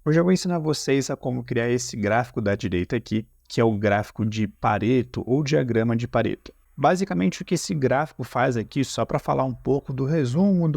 Hoje eu vou ensinar vocês a como criar esse gráfico da direita aqui, que é o gráfico de Pareto ou diagrama de Pareto. Basicamente o que esse gráfico faz aqui, só para falar um pouco do resumo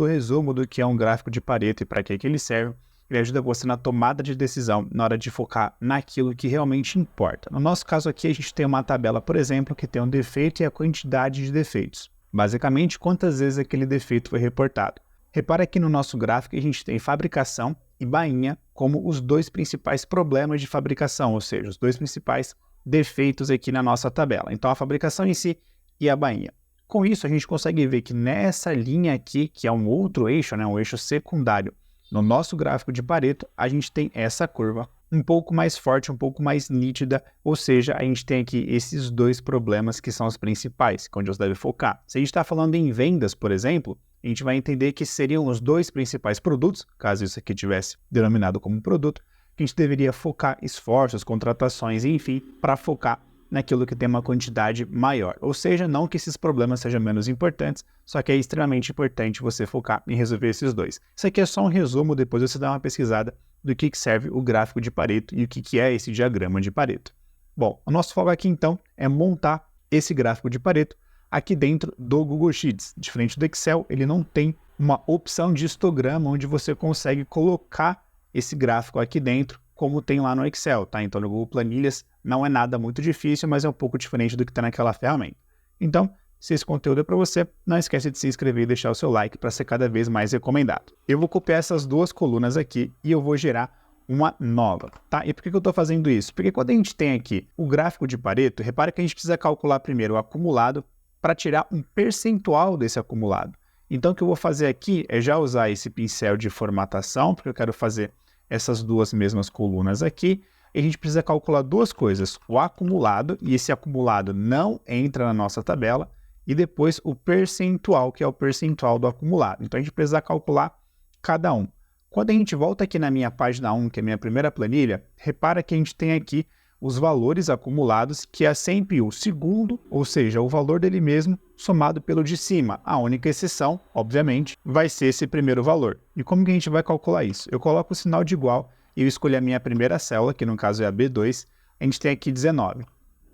do que é um gráfico de Pareto e para que ele serve, ele ajuda você na tomada de decisão, na hora de focar naquilo que realmente importa. No nosso caso aqui, a gente tem uma tabela, por exemplo, que tem um defeito e a quantidade de defeitos. Basicamente, quantas vezes aquele defeito foi reportado. Repara que no nosso gráfico a gente tem fabricação e bainha como os dois principais problemas de fabricação, ou seja, os dois principais defeitos aqui na nossa tabela. Então, a fabricação em si e a bainha. Com isso, a gente consegue ver que nessa linha aqui, que é um outro eixo, um eixo secundário, no nosso gráfico de Pareto, a gente tem essa curva um pouco mais forte, um pouco mais nítida, ou seja, a gente tem aqui esses dois problemas que são os principais, que é onde você deve focar. Se a gente está falando em vendas, por exemplo, a gente vai entender que seriam os dois principais produtos, caso isso aqui tivesse denominado como produto, que a gente deveria focar esforços, contratações, enfim, para focar naquilo que tem uma quantidade maior. Ou seja, não que esses problemas sejam menos importantes, só que é extremamente importante você focar em resolver esses dois. Isso aqui é só um resumo, depois você dá uma pesquisada do que serve o gráfico de Pareto e o que é esse diagrama de Pareto. Bom, o nosso foco aqui então é montar esse gráfico de Pareto aqui dentro do Google Sheets. Diferente do Excel, ele não tem uma opção de histograma onde você consegue colocar esse gráfico aqui dentro, como tem lá no Excel, tá? Então no Google Planilhas não é nada muito difícil, mas é um pouco diferente do que está naquela ferramenta. Então, se esse conteúdo é para você, não esquece de se inscrever e deixar o seu like para ser cada vez mais recomendado. Eu vou copiar essas duas colunas aqui e eu vou gerar uma nova, tá? E por que eu estou fazendo isso? Porque quando a gente tem aqui o gráfico de Pareto, repara que a gente precisa calcular primeiro o acumulado para tirar um percentual desse acumulado. Então o que eu vou fazer aqui é já usar esse pincel de formatação, porque eu quero fazer essas duas mesmas colunas aqui. E a gente precisa calcular duas coisas, o acumulado, e esse acumulado não entra na nossa tabela, e depois o percentual, que é o percentual do acumulado. Então a gente precisa calcular cada um. Quando a gente volta aqui na minha página 1, que é a minha primeira planilha, repara que a gente tem aqui os valores acumulados, que é sempre o segundo, ou seja, o valor dele mesmo, somado pelo de cima. A única exceção, obviamente, vai ser esse primeiro valor. E como que a gente vai calcular isso? Eu coloco o sinal de igual e eu escolho a minha primeira célula, que no caso é a B2, a gente tem aqui 19.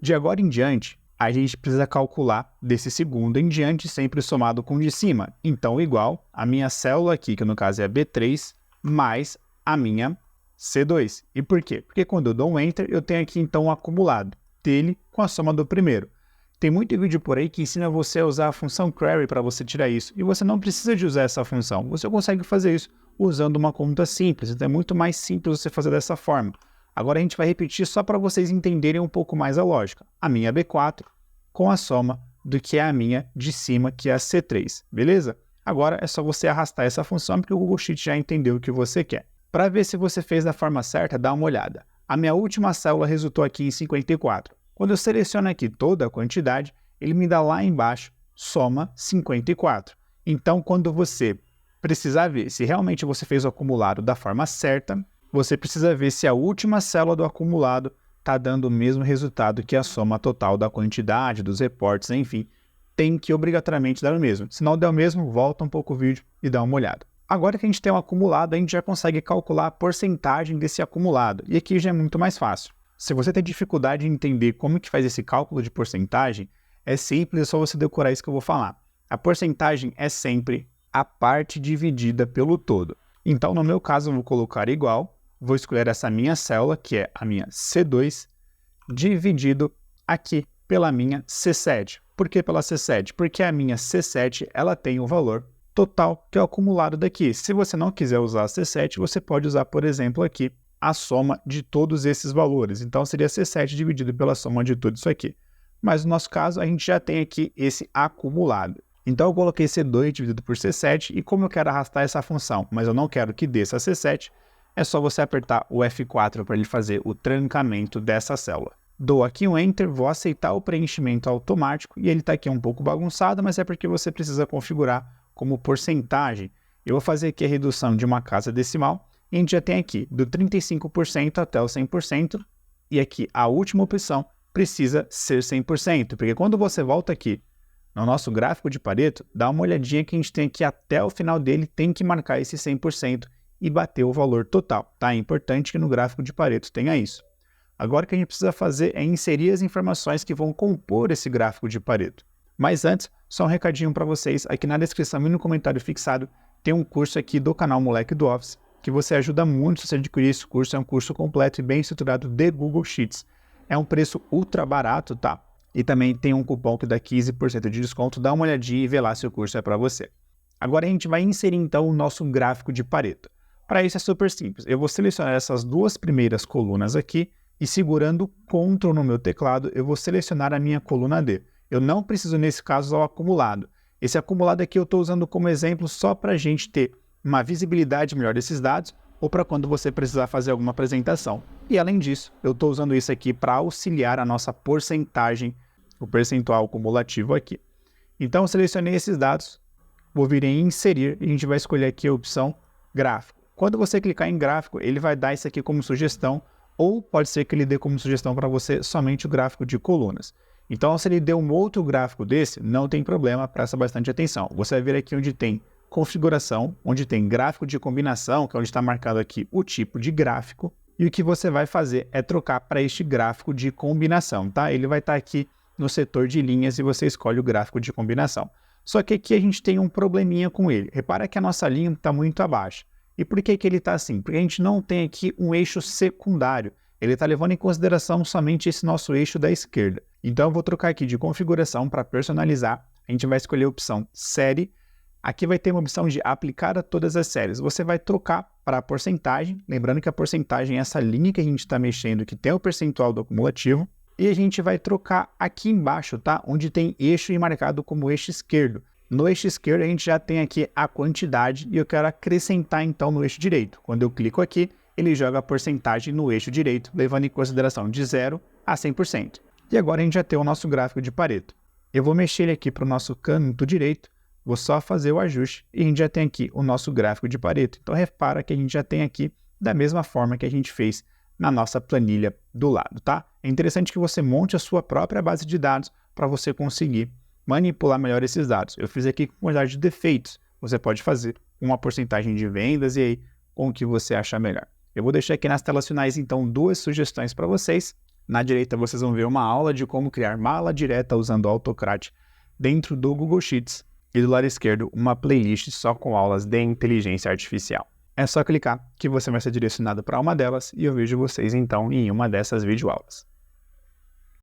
De agora em diante, a gente precisa calcular desse segundo em diante, sempre somado com o de cima. Então, igual a minha célula aqui, que no caso é a B3, mais a minha C2. E por quê? Porque quando eu dou um Enter, eu tenho aqui então o acumulado dele com a soma do primeiro. Tem muito vídeo por aí que ensina você a usar a função query para você tirar isso. E você não precisa de usar essa função. Você consegue fazer isso usando uma conta simples. Então é muito mais simples você fazer dessa forma. Agora a gente vai repetir só para vocês entenderem um pouco mais a lógica. A minha B4 com a soma do que é a minha de cima, que é a C3. Beleza? Agora é só você arrastar essa função porque o Google Sheet já entendeu o que você quer. Para ver se você fez da forma certa, dá uma olhada. A minha última célula resultou aqui em 54. Quando eu seleciono aqui toda a quantidade, ele me dá lá embaixo, soma 54. Então, quando você precisar ver se realmente você fez o acumulado da forma certa, você precisa ver se a última célula do acumulado está dando o mesmo resultado que a soma total da quantidade, dos reportes, enfim, tem que obrigatoriamente dar o mesmo. Se não der o mesmo, volta um pouco o vídeo e dá uma olhada. Agora que a gente tem um acumulado, a gente já consegue calcular a porcentagem desse acumulado. E aqui já é muito mais fácil. Se você tem dificuldade em entender como que faz esse cálculo de porcentagem, é simples, é só você decorar isso que eu vou falar. A porcentagem é sempre a parte dividida pelo todo. Então, no meu caso, eu vou colocar igual, vou escolher essa minha célula, que é a minha C2, dividido aqui pela minha C7. Por que pela C7? Porque a minha C7 ela tem o valor total, que é o acumulado daqui. Se você não quiser usar a C7, você pode usar, por exemplo, aqui, a soma de todos esses valores. Então, seria C7 dividido pela soma de tudo isso aqui. Mas no nosso caso, a gente já tem aqui esse acumulado. Então, eu coloquei C2 dividido por C7, e como eu quero arrastar essa função, mas eu não quero que desça a C7, é só você apertar o F4 para ele fazer o trancamento dessa célula. Dou aqui um Enter, vou aceitar o preenchimento automático, e ele está aqui um pouco bagunçado, mas é porque você precisa configurar como porcentagem. Eu vou fazer aqui a redução de uma casa decimal, e a gente já tem aqui do 35% até o 100%, e aqui a última opção precisa ser 100%, porque quando você volta aqui no nosso gráfico de Pareto, dá uma olhadinha que a gente tem aqui até o final dele, tem que marcar esse 100%, e bater o valor total, tá? É importante que no gráfico de Pareto tenha isso. Agora o que a gente precisa fazer é inserir as informações que vão compor esse gráfico de Pareto. Mas antes, só um recadinho para vocês, aqui na descrição e no comentário fixado tem um curso aqui do canal Moleque do Office, que você ajuda muito se você adquirir esse curso, é um curso completo e bem estruturado de Google Sheets. É um preço ultra barato, tá? E também tem um cupom que dá 15% de desconto, dá uma olhadinha e vê lá se o curso é para você. Agora a gente vai inserir então o nosso gráfico de Pareto. Para isso é super simples, eu vou selecionar essas duas primeiras colunas aqui e segurando Ctrl no meu teclado, eu vou selecionar a minha coluna D. Eu não preciso, nesse caso, usar o acumulado. Esse acumulado aqui eu estou usando como exemplo só para a gente ter uma visibilidade melhor desses dados ou para quando você precisar fazer alguma apresentação. E além disso, eu estou usando isso aqui para auxiliar a nossa porcentagem, o percentual cumulativo aqui. Então, eu selecionei esses dados, vou vir em inserir e a gente vai escolher aqui a opção gráfico. Quando você clicar em gráfico, ele vai dar isso aqui como sugestão, ou pode ser que ele dê como sugestão para você somente o gráfico de colunas. Então, se ele der um outro gráfico desse, não tem problema, presta bastante atenção. Você vai vir aqui onde tem configuração, onde tem gráfico de combinação, que é onde está marcado aqui o tipo de gráfico, e o que você vai fazer é trocar para este gráfico de combinação, tá? Ele vai estar aqui no setor de linhas e você escolhe o gráfico de combinação. Só que aqui a gente tem um probleminha com ele. Repara que a nossa linha está muito abaixo. E por que ele está assim? Porque a gente não tem aqui um eixo secundário. Ele está levando em consideração somente esse nosso eixo da esquerda. Então eu vou trocar aqui de configuração para personalizar. A gente vai escolher a opção série. Aqui vai ter uma opção de aplicar a todas as séries. Você vai trocar para a porcentagem. Lembrando que a porcentagem é essa linha que a gente está mexendo, que tem o percentual do acumulativo. E a gente vai trocar aqui embaixo, tá? Onde tem eixo e marcado como eixo esquerdo. No eixo esquerdo a gente já tem aqui a quantidade e eu quero acrescentar então no eixo direito. Quando eu clico aqui, ele joga a porcentagem no eixo direito, levando em consideração de 0 a 100%. E agora a gente já tem o nosso gráfico de Pareto. Eu vou mexer ele aqui para o nosso canto direito, vou só fazer o ajuste e a gente já tem aqui o nosso gráfico de Pareto. Então repara que a gente já tem aqui da mesma forma que a gente fez na nossa planilha do lado, tá? É interessante que você monte a sua própria base de dados para você conseguir manipular melhor esses dados. Eu fiz aqui com quantidade de defeitos. Você pode fazer uma porcentagem de vendas e aí com o que você achar melhor. Eu vou deixar aqui nas telas finais, então, duas sugestões para vocês. Na direita, vocês vão ver uma aula de como criar mala direta usando o Autocrat dentro do Google Sheets. E do lado esquerdo, uma playlist só com aulas de inteligência artificial. É só clicar que você vai ser direcionado para uma delas e eu vejo vocês, então, em uma dessas videoaulas.